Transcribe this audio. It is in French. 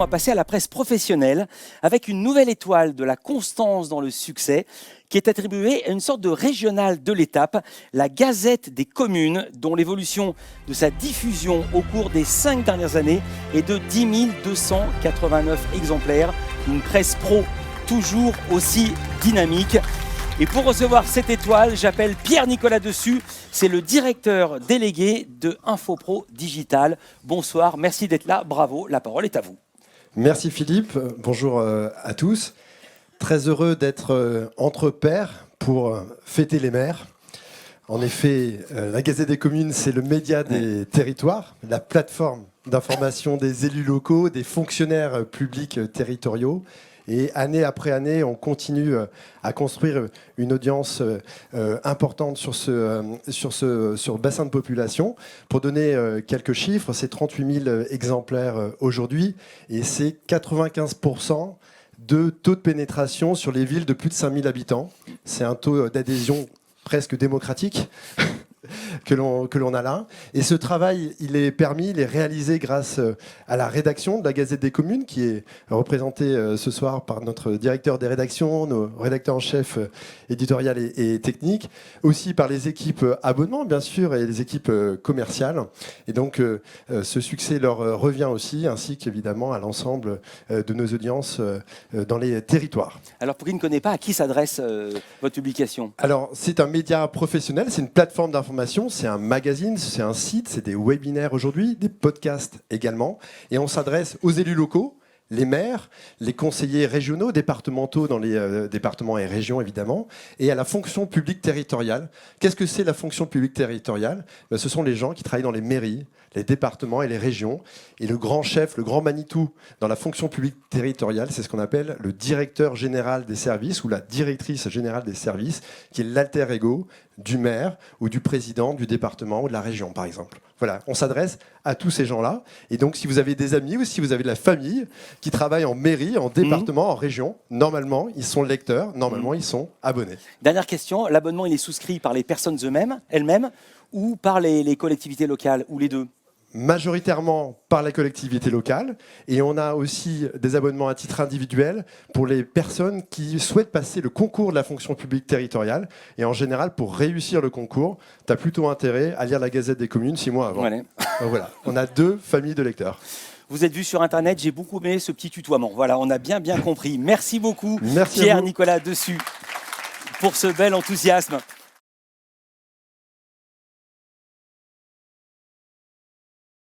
passer à la presse professionnelle avec une nouvelle étoile de la constance dans le succès qui est attribuée à une sorte de régionale de l'étape, la Gazette des communes, dont l'évolution de sa diffusion au cours des 5 dernières années est de 10 289 exemplaires. Une presse pro toujours aussi dynamique. Et pour recevoir cette étoile, j'appelle Pierre-Nicolas Dessus. C'est le directeur délégué de Infopro Digital. Bonsoir, merci d'être là. Bravo, la parole est à vous. Merci Philippe. Bonjour à tous. Très heureux d'être entre pairs pour fêter les maires. En effet, la Gazette des communes, c'est le média des territoires, la plateforme d'information des élus locaux, des fonctionnaires publics territoriaux. Et année après année, on continue à construire une audience importante sur ce bassin de population. Pour donner quelques chiffres, c'est 38 000 exemplaires aujourd'hui et c'est 95% de taux de pénétration sur les villes de plus de 5 000 habitants. C'est un taux d'adhésion presque démocratique que l'on a là. Et ce travail, il est réalisé grâce à la rédaction de la Gazette des communes, qui est représentée ce soir par notre directeur des rédactions, nos rédacteurs en chef éditorial et technique, aussi par les équipes abonnements, bien sûr, et les équipes commerciales. Et donc, ce succès leur revient aussi, ainsi qu'évidemment à l'ensemble de nos audiences dans les territoires. Alors, pour qui ne connaît pas, à qui s'adresse votre publication ? Alors, c'est un média professionnel, c'est une plateforme d'information, c'est un magazine, c'est un site, c'est des webinaires aujourd'hui, des podcasts également. Et on s'adresse aux élus locaux, les maires, les conseillers régionaux, départementaux dans les départements et régions évidemment, et à la fonction publique territoriale. Qu'est-ce que c'est la fonction publique territoriale ? Ce sont les gens qui travaillent dans les mairies, les départements et les régions. Et le grand chef, le grand Manitou dans la fonction publique territoriale, c'est ce qu'on appelle le directeur général des services ou la directrice générale des services, qui est l'alter ego du maire ou du président du département ou de la région, par exemple. Voilà, on s'adresse à tous ces gens-là. Et donc, si vous avez des amis ou si vous avez de la famille qui travaille en mairie, en département, en région, normalement, ils sont lecteurs, normalement, ils sont abonnés. Dernière question, l'abonnement, il est souscrit par les personnes elles-mêmes ou par les collectivités locales, ou les deux ? Majoritairement par la collectivité locale, et on a aussi des abonnements à titre individuel pour les personnes qui souhaitent passer le concours de la fonction publique territoriale. Et en général, pour réussir le concours, tu as plutôt intérêt à lire la Gazette des communes 6 mois avant. Voilà. Donc voilà, on a 2 familles de lecteurs. Vous êtes vu sur Internet, j'ai beaucoup aimé ce petit tutoiement. Voilà, on a bien compris. Merci beaucoup, Merci Pierre-Nicolas Dessus, pour ce bel enthousiasme.